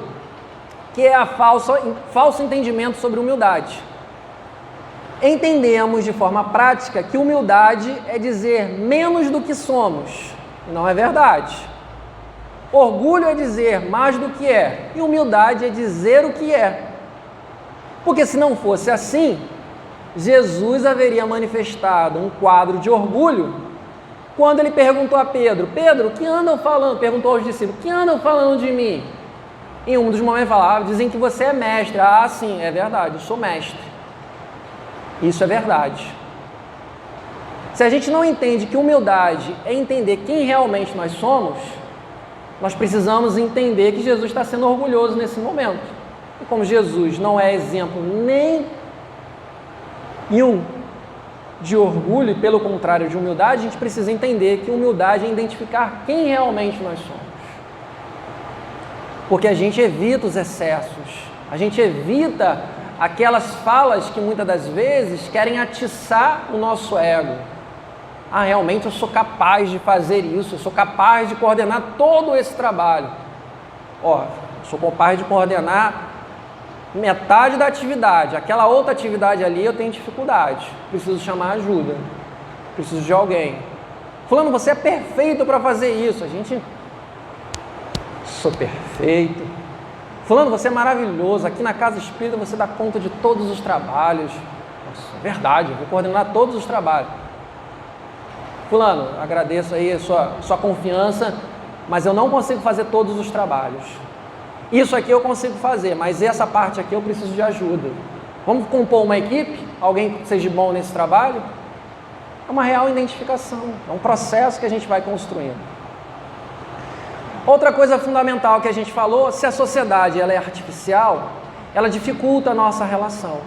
que é falso entendimento sobre humildade. Entendemos de forma prática que humildade é dizer menos do que somos, e não é verdade. Orgulho é dizer mais do que é, e humildade é dizer o que é. Porque se não fosse assim, Jesus haveria manifestado um quadro de orgulho quando ele perguntou a Pedro, Pedro, o que andam falando? Perguntou aos discípulos, o que andam falando de mim? Em um dos momentos falava, dizem que você é mestre. Ah, sim, é verdade, eu sou mestre. Isso é verdade. Se a gente não entende que humildade é entender quem realmente nós somos, nós precisamos entender que Jesus está sendo orgulhoso nesse momento. E como Jesus não é exemplo nem de orgulho, e pelo contrário de humildade, a gente precisa entender que humildade é identificar quem realmente nós somos. Porque a gente evita os excessos, a gente evita aquelas falas que muitas das vezes querem atiçar o nosso ego. Ah, realmente eu sou capaz de fazer isso, eu sou capaz de coordenar todo esse trabalho. Ó, sou capaz de coordenar metade da atividade, aquela outra atividade ali eu tenho dificuldade, preciso chamar ajuda, preciso de alguém. Fulano, você é perfeito para fazer isso. A gente, sou perfeito. Fulano, você é maravilhoso, aqui na Casa Espírita você dá conta de todos os trabalhos. Nossa, é verdade, eu vou coordenar todos os trabalhos. Fulano, agradeço aí a sua confiança, mas eu não consigo fazer todos os trabalhos. Isso aqui eu consigo fazer, mas essa parte aqui eu preciso de ajuda. Vamos compor uma equipe? Alguém que seja bom nesse trabalho? É uma real identificação, é um processo que a gente vai construindo. Outra coisa fundamental que a gente falou, se a sociedade ela é artificial, ela dificulta a nossa relação.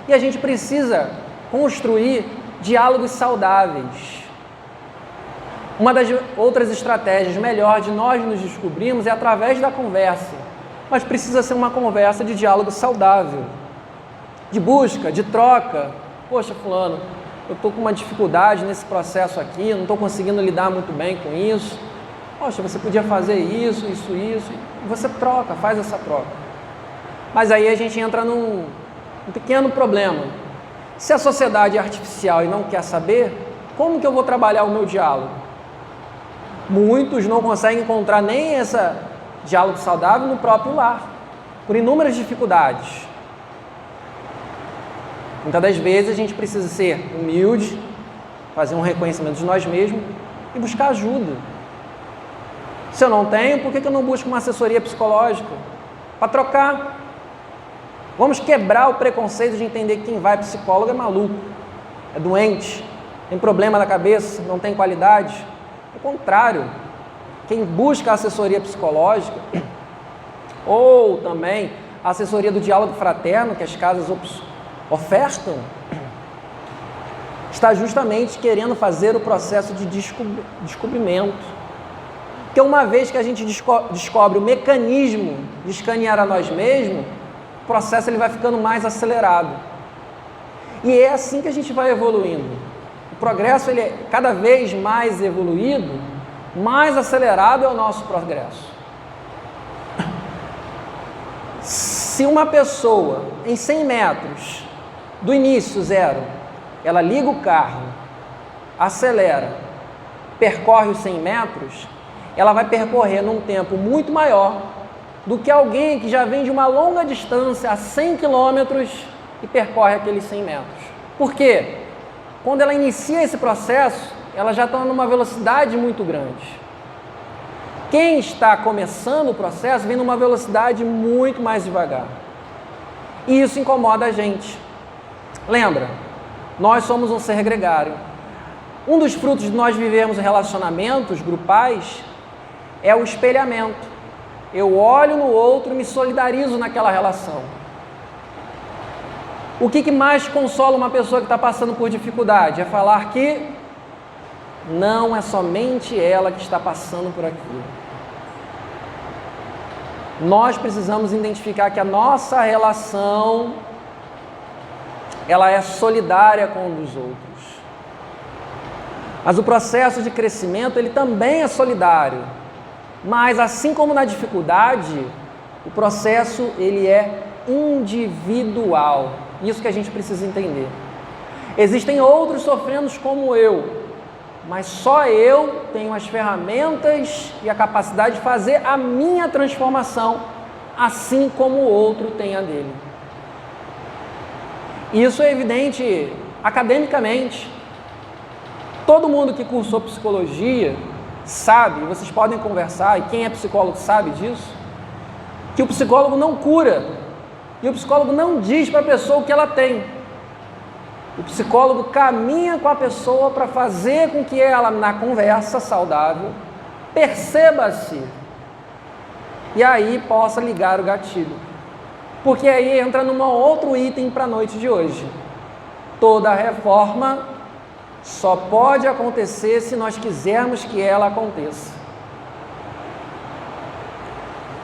E a gente precisa construir diálogos saudáveis. Uma das outras estratégias melhor de nós nos descobrirmos é através da conversa. Mas precisa ser uma conversa de diálogo saudável, de busca, de troca. Poxa, fulano, eu estou com uma dificuldade nesse processo aqui, eu não estou conseguindo lidar muito bem com isso. Poxa, você podia fazer isso. E você troca, faz essa troca. Mas aí a gente entra num pequeno problema. Se a sociedade é artificial e não quer saber, como que eu vou trabalhar o meu diálogo? Muitos não conseguem encontrar nem esse diálogo saudável no próprio lar, por inúmeras dificuldades. Muitas das vezes a gente precisa ser humilde, fazer um reconhecimento de nós mesmos e buscar ajuda. Se eu não tenho, por que eu não busco uma assessoria psicológica? Para trocar. Vamos quebrar o preconceito de entender que quem vai psicólogo é maluco, é doente, tem problema na cabeça, não tem qualidade. Ao contrário, quem busca assessoria psicológica, ou também a assessoria do diálogo fraterno, que as casas ofertam, está justamente querendo fazer o processo de descobrimento. Porque uma vez que a gente descobre o mecanismo de escanear a nós mesmos, o processo ele vai ficando mais acelerado. E é assim que a gente vai evoluindo. O progresso ele é cada vez mais evoluído, mais acelerado é o nosso progresso. Se uma pessoa em 100 metros, do início, zero, ela liga o carro, acelera, percorre os 100 metros, ela vai percorrer num tempo muito maior do que alguém que já vem de uma longa distância, a 100 quilômetros, e percorre aqueles 100 metros. Por quê? Quando ela inicia esse processo, ela já está numa velocidade muito grande. Quem está começando o processo vem numa velocidade muito mais devagar. E isso incomoda a gente. Lembra, nós somos um ser gregário. Um dos frutos de nós vivermos relacionamentos grupais é o espelhamento. Eu olho no outro e me solidarizo naquela relação. O que mais consola uma pessoa que está passando por dificuldade? É falar que não é somente ela que está passando por aquilo. Nós precisamos identificar que a nossa relação ela é solidária com um dos outros. Mas o processo de crescimento ele também é solidário. Mas assim como na dificuldade, o processo ele é individual. Isso que a gente precisa entender. Existem outros sofrendo como eu, mas só eu tenho as ferramentas e a capacidade de fazer a minha transformação, assim como o outro tem a dele. Isso é evidente academicamente. Todo mundo que cursou psicologia sabe, vocês podem conversar, e quem é psicólogo sabe disso, que o psicólogo não cura. E o psicólogo não diz para a pessoa o que ela tem. O psicólogo caminha com a pessoa para fazer com que ela, na conversa saudável, perceba-se e aí possa ligar o gatilho. Porque aí entra num outro item para a noite de hoje. Toda reforma só pode acontecer se nós quisermos que ela aconteça.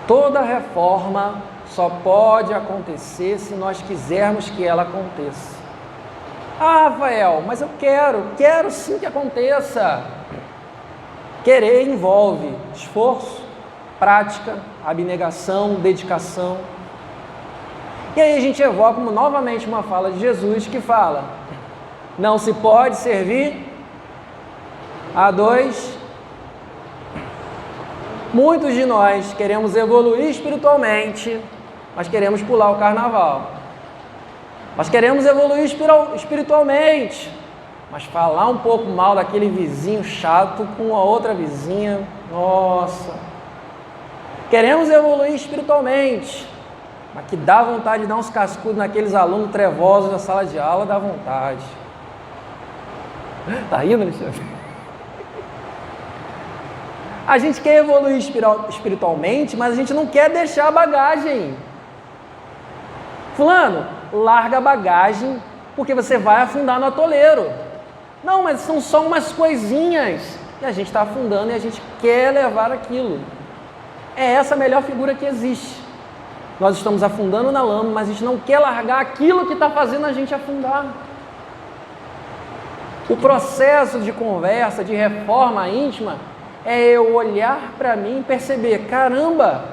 Toda reforma só pode acontecer se nós quisermos que ela aconteça. Ah, Rafael, mas eu quero sim que aconteça. Querer envolve esforço, prática, abnegação, dedicação. E aí a gente evoca novamente uma fala de Jesus que fala: não se pode servir a dois. Muitos de nós queremos evoluir espiritualmente, mas queremos pular o carnaval. Nós queremos evoluir espiritualmente, mas falar um pouco mal daquele vizinho chato com a outra vizinha, nossa. Queremos evoluir espiritualmente, mas que dá vontade de dar uns cascudos naqueles alunos trevosos da sala de aula, dá vontade. Tá rindo, Alexandre? A gente quer evoluir espiritualmente, mas a gente não quer deixar a bagagem. Fulano, larga a bagagem, porque você vai afundar no atoleiro. Não, mas são só umas coisinhas. E a gente está afundando e a gente quer levar aquilo. É essa a melhor figura que existe. Nós estamos afundando na lama, mas a gente não quer largar aquilo que está fazendo a gente afundar. O processo de conversa, de reforma íntima, é eu olhar para mim e perceber: caramba,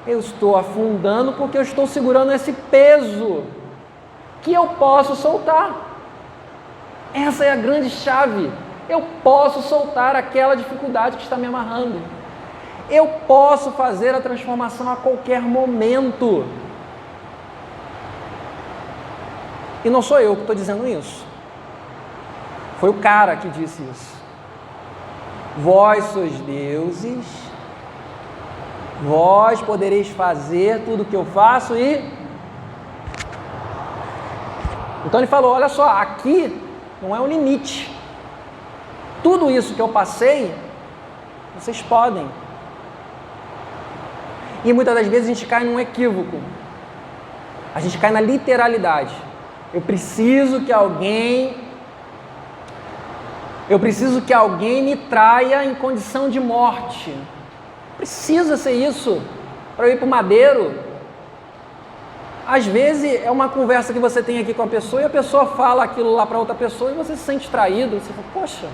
eu estou afundando porque eu estou segurando esse peso que eu posso soltar. Essa é a grande chave. Eu posso soltar aquela dificuldade que está me amarrando. Eu posso fazer a transformação a qualquer momento. E não sou eu que estou dizendo isso. Foi o cara que disse isso. Vós sois deuses, vós podereis fazer tudo o que eu faço e... Então ele falou, olha só, aqui não é um limite. Tudo isso que eu passei, vocês podem. E muitas das vezes a gente cai num equívoco. A gente cai na literalidade. Eu preciso que alguém me traia em condição de morte. Precisa ser isso para eu ir para o madeiro. Às vezes é uma conversa que você tem aqui com a pessoa e a pessoa fala aquilo lá para outra pessoa e você se sente traído. Você fala, poxa,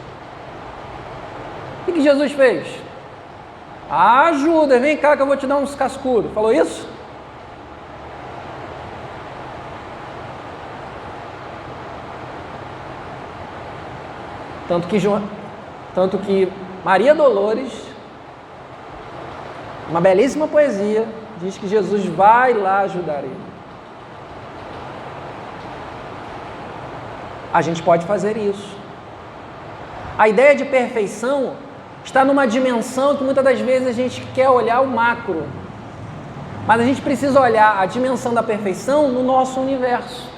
o que Jesus fez? Ah, Judas, vem cá que eu vou te dar uns cascudos. Falou isso? Tanto que Maria Dolores, uma belíssima poesia, diz que Jesus vai lá ajudar ele. A gente pode fazer isso. A ideia de perfeição está numa dimensão que muitas das vezes a gente quer olhar o macro, mas a gente precisa olhar a dimensão da perfeição no nosso universo.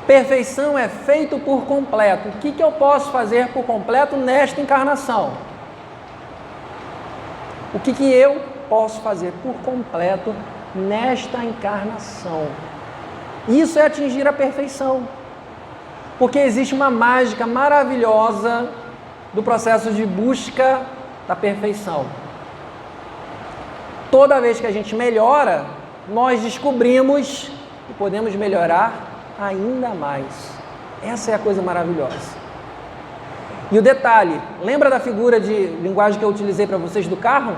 Perfeição é feito por completo. O que eu posso fazer por completo nesta encarnação? O que eu posso fazer por completo nesta encarnação? Isso é atingir a perfeição. Porque existe uma mágica maravilhosa do processo de busca da perfeição. Toda vez que a gente melhora, nós descobrimos que podemos melhorar ainda mais. Essa é a coisa maravilhosa. E o detalhe, lembra da figura de linguagem que eu utilizei para vocês do carro?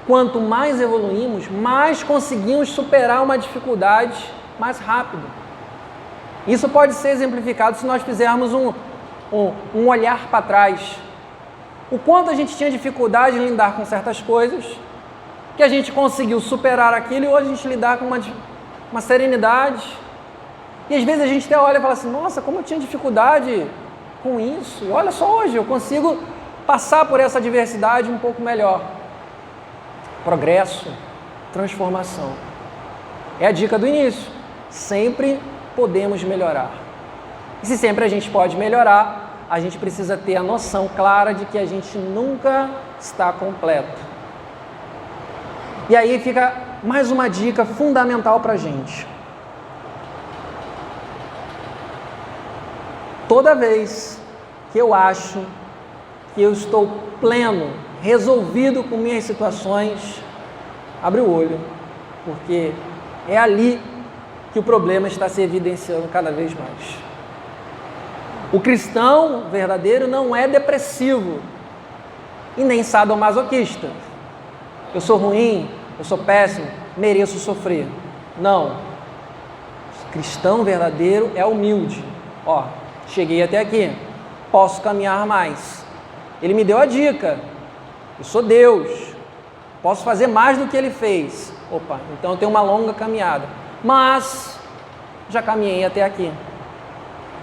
Quanto mais evoluímos, mais conseguimos superar uma dificuldade mais rápido. Isso pode ser exemplificado se nós fizermos um olhar para trás. O quanto a gente tinha dificuldade em lidar com certas coisas, que a gente conseguiu superar aquilo e hoje a gente lidar com uma serenidade. E às vezes a gente até olha e fala assim, nossa, como eu tinha dificuldade com isso. E olha só hoje, eu consigo passar por essa adversidade um pouco melhor. Progresso, transformação. É a dica do início. Sempre podemos melhorar. E se sempre a gente pode melhorar, a gente precisa ter a noção clara de que a gente nunca está completo. E aí fica mais uma dica fundamental para a gente. Toda vez que eu acho que eu estou pleno, resolvido com minhas situações, abre o olho, porque é ali que o problema está se evidenciando cada vez mais. O cristão verdadeiro não é depressivo e nem sadomasoquista. Eu sou ruim, eu sou péssimo, mereço sofrer. Não. O cristão verdadeiro é humilde. Ó, cheguei até aqui, posso caminhar mais. Ele me deu a dica. Eu sou Deus, posso fazer mais do que Ele fez. Opa, então eu tenho uma longa caminhada. Mas já caminhei até aqui.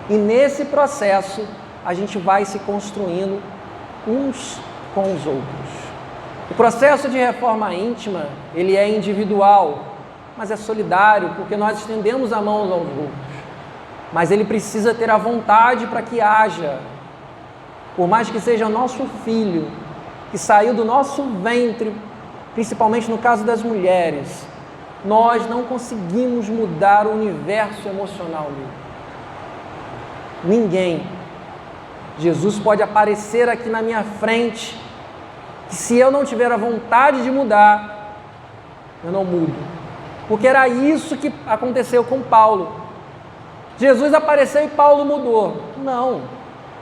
E nesse processo a gente vai se construindo uns com os outros. O processo de reforma íntima, ele é individual, mas é solidário, porque nós estendemos a mão aos outros. Mas ele precisa ter a vontade para que haja. Por mais que seja nosso filho, que saiu do nosso ventre, principalmente no caso das mulheres, nós não conseguimos mudar o universo emocional dele. Ninguém. Jesus pode aparecer aqui na minha frente, que se eu não tiver a vontade de mudar, eu não mudo. Porque era isso que aconteceu com Paulo. Jesus apareceu e Paulo mudou. Não.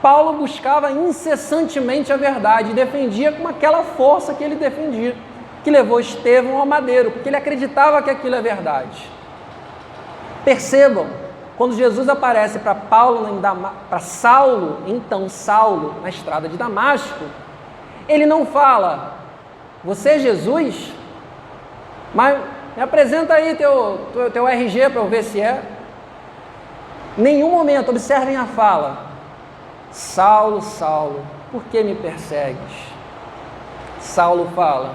Paulo buscava incessantemente a verdade e defendia com aquela força que ele defendia, que levou Estevão ao madeiro, porque ele acreditava que aquilo é verdade. Percebam, quando Jesus aparece para Saulo, então Saulo, na estrada de Damasco, ele não fala, você é Jesus? Mas me apresenta aí teu RG para eu ver se é. Em nenhum momento, observem a fala. Saulo, Saulo, por que me persegues? Saulo fala,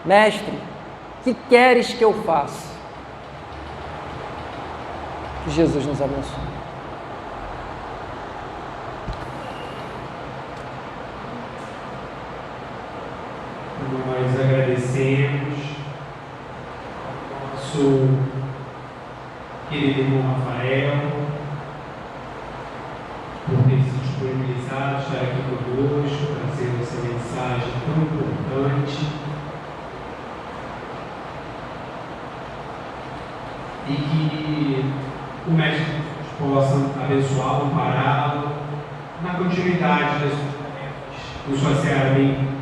mestre, que queres que eu faça? Que Jesus nos abençoe. Nós agradecemos ao nosso querido irmão Rafael por ter se disponibilizado a estar aqui conosco, trazendo essa mensagem tão importante e que o Mestre possa abençá-lo, ampará-lo na continuidade das suas tarefas, do sua seara bem.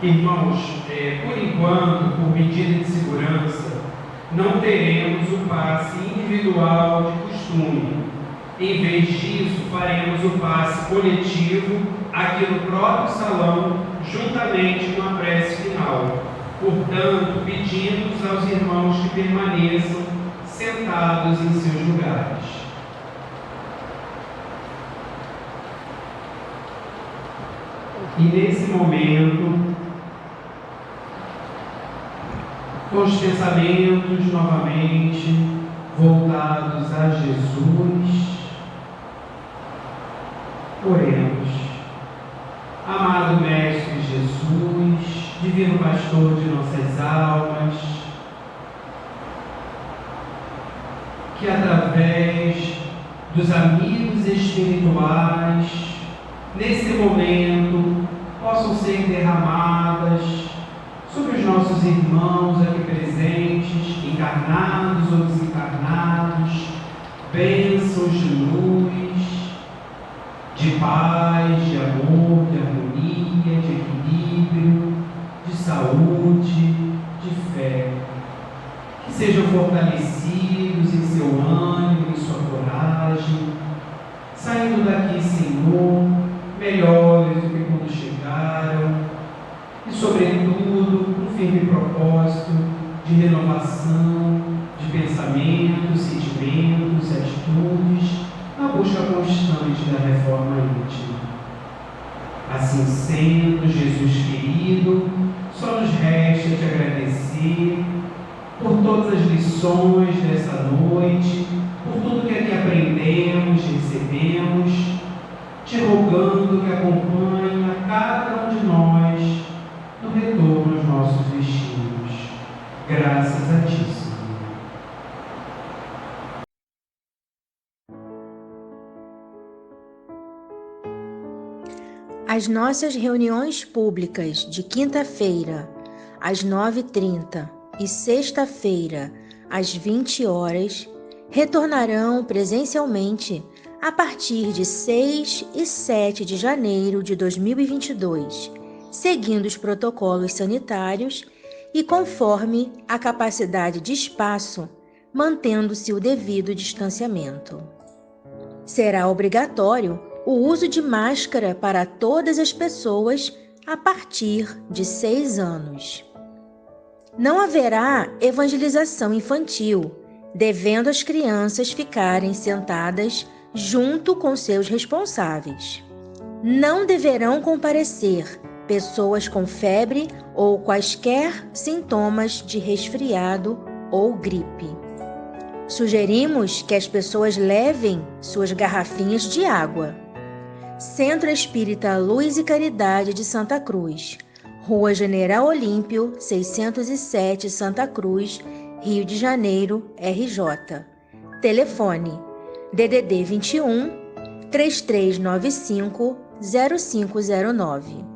Irmãos, por enquanto, por medida de segurança, não teremos o passe individual de costume. Em vez disso, faremos o passe coletivo aqui no próprio salão, juntamente com a prece final. Portanto, pedimos aos irmãos que permaneçam sentados em seus lugares. E nesse momento, com os pensamentos novamente voltados a Jesus, oremos. Amado Mestre Jesus, Divino Pastor de nossas almas, que através dos amigos espirituais, nesse momento, possam ser derramadas sobre os nossos irmãos aqui presentes, encarnados ou desencarnados, bênçãos de luz, de paz, de amor, de harmonia, de equilíbrio, de saúde, de fé. Que sejam fortalecidos em seu ânimo, em sua coragem, saindo daqui, Senhor, melhores do que quando chegaram, e sobretudo um firme propósito de renovação de pensamentos, sentimentos, atitudes, na busca constante da reforma íntima. Assim sendo, Jesus querido, só nos resta te agradecer por todas as lições dessa noite, por tudo que aqui aprendemos, recebemos, te rogando que acompanhe a cada um de nós no As nossas reuniões públicas de quinta-feira, às 9h30 e sexta-feira, às 20 horas, retornarão presencialmente a partir de 6 e 7 de janeiro de 2022, seguindo os protocolos sanitários e conforme a capacidade de espaço, mantendo-se o devido distanciamento. Será obrigatório o uso de máscara para todas as pessoas a partir de 6 anos. Não haverá evangelização infantil, devendo as crianças ficarem sentadas junto com seus responsáveis. Não deverão comparecer pessoas com febre ou quaisquer sintomas de resfriado ou gripe. Sugerimos que as pessoas levem suas garrafinhas de água. Centro Espírita Luz e Caridade de Santa Cruz, Rua General Olímpio, 607, Santa Cruz, Rio de Janeiro, RJ. Telefone: DDD 21 3395 0509.